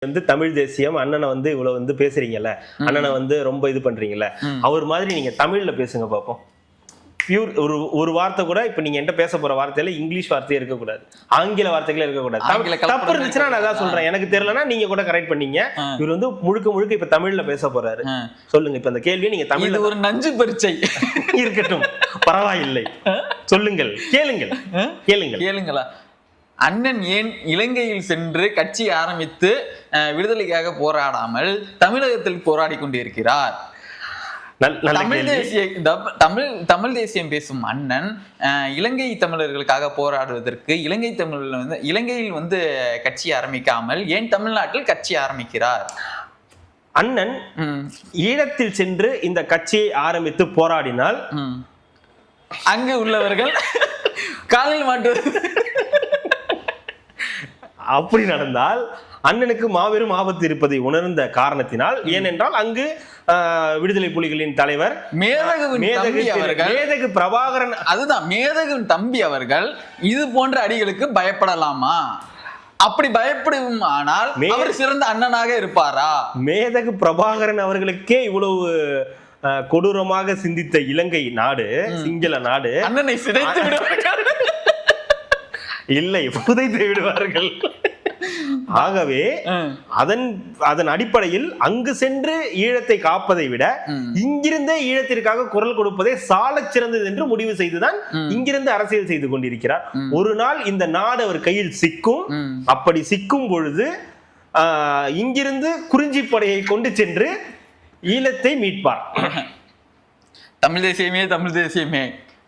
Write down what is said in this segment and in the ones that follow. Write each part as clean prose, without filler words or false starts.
வந்து தமிழ் தேசியம் அண்ணனை வந்து இவ்வளவு வந்து பேசுறீங்கல்ல, அண்ணனை வந்து ரொம்ப இது பண்றீங்கல்ல, அவர் மாதிரி நீங்க தமிழ்ல பேசுங்க பாப்போம். பியூர் ஒரு வார்த்தை கூட இப்ப நீங்க என்கிட்ட பேச போற வார்த்தையில இங்கிலீஷ் வார்த்தையே இருக்கக்கூடாது, ஆங்கில வார்த்தைகளே இருக்கக்கூடாது. தப்பு இருந்துச்சுன்னா நான் அதான் சொல்றேன், எனக்கு தெரியலன்னா நீங்க கூட கரெக்ட் பண்ணீங்க. இவர் வந்து முழுக்க முழுக்க இப்ப தமிழ்ல பேச போறாரு. சொல்லுங்க இப்ப அந்த கேள்வியை நீங்க தமிழ்ல. ஒரு நஞ்சு பரீட்சை இருக்கட்டும், பரவாயில்லை, சொல்லுங்கள், கேளுங்கள், கேளுங்களா. அண்ணன் ஏன் இலங்கையில் சென்று கட்சி ஆரம்பித்து விடுதலைக்காக போராடாமல் தமிழகத்தில் போராடி கொண்டிருக்கிறார்? தமிழ் தேசியம் பேசும் அண்ணன் இலங்கை தமிழர்களுக்காக போராடுவதற்கு இலங்கையில் வந்து கட்சி ஆரம்பிக்காமல் ஏன் தமிழ்நாட்டில் கட்சி ஆரம்பிக்கிறார்? அண்ணன் ஈழத்தில் சென்று இந்த கட்சியை ஆரம்பித்து போராடினால் அங்கு உள்ளவர்கள் காலில் மாட்டுவது. அப்படி நடந்தால் அண்ணனுக்கு மாபெரும் ஆபத்து இருப்பதை உணர்ந்த காரணத்தினால், ஏனென்றால் அங்கு விடுதலை புலிகளின் தலைவர் மேதகு பிரபாகரன், அதுதான் மேதகுவின் தம்பி அவர்கள் இது போன்ற அடிகளுக்கு பயப்படலாமா? அப்படி பயப்படும் ஆனால் அவர் சிறந்த அண்ணனாக இருப்பாரா? மேதகு பிரபாகரன் அவர்களுக்கே இவ்வளவு கொடூரமாக சிந்தித்த இலங்கை நாடு, சிங்கள நாடு, அண்ணனை சிதைத்து விடுவார்கள். இல்லை, புதைத்து விடுவார்கள். ஆகவே அதன் அடிப்படையில் அங்கு சென்று ஈழத்தை காப்பதை விட இங்கிருந்தே ஈழத்திற்காக குரல் கொடுப்பதே சாலச் சிறந்தது என்று முடிவு செய்துதான் இங்கிருந்து அரசியல் செய்து கொண்டிருக்கிறார். ஒரு நாள் இந்த நாடு அவர் கையில் சிக்கும். அப்படி சிக்கும் பொழுது இங்கிருந்து குறிஞ்சிப்படையை கொண்டு சென்று ஈழத்தை மீட்பார். தமிழ் தேசியமே, தமிழ் தேசியமே,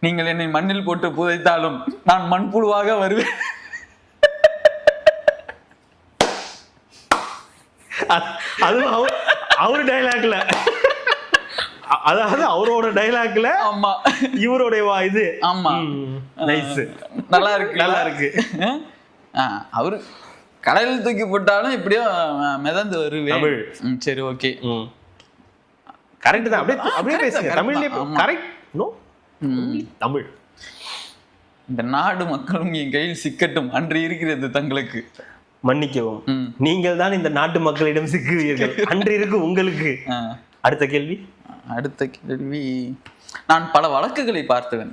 நீங்கள் என்னை மண்ணில் போட்டு புதைத்தாலும் நான் மண்புழுவாக வருவேன். அதுவும் அவரு டைலாக்ல, அதாவது அவரோட டைலாக்ல, ஆமா, இவருடைய இது, ஆமா, நைஸ், நல்லா இருக்கு, நல்லா இருக்கு. அவரு கடலில் தூக்கி போட்டாலும் இப்படியோ மிதந்து வருவேன். சரி, ஓகே, கரெக்ட் தான். அப்படியே பேசுங்க தமிழ்லயே. கரெக்ட். நோ, தமிழ். இந்த நாடு மக்களும் என் கையில் சிக்கட்டும் அன்று இருக்கிறது தங்களுக்கு. மன்னிக்கவும், நீங்கள் தான் இந்த நாட்டு மக்களிடம் சிக்குவீர்கள், அன்று இருக்கு உங்களுக்கு. அடுத்த கேள்வி. நான் பல வழக்குகளை பார்த்தவன்.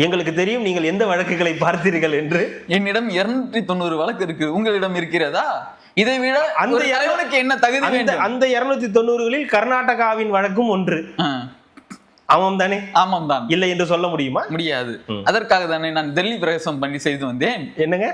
எங்களுக்கு தெரியும் நீங்கள் எந்த வழக்குகளை பார்த்தீர்கள் என்று. என்னிடம் 290 வழக்கு இருக்கு, உங்களிடம் இருக்கிறதா? இதை விட அந்த தலைவனுக்கு என்ன தகுதி வேண்டும்? அந்த 290களில் கர்நாடகாவின் வழக்கும் ஒன்று. ஆமாம் தானே? ஆமாம் தான். இல்லை என்று சொல்ல முடியுமா? முடியாது. அதற்காக தானே நான் டெல்லி பிரவேசம் பண்ணி செய்து வந்தேன். என்னங்க?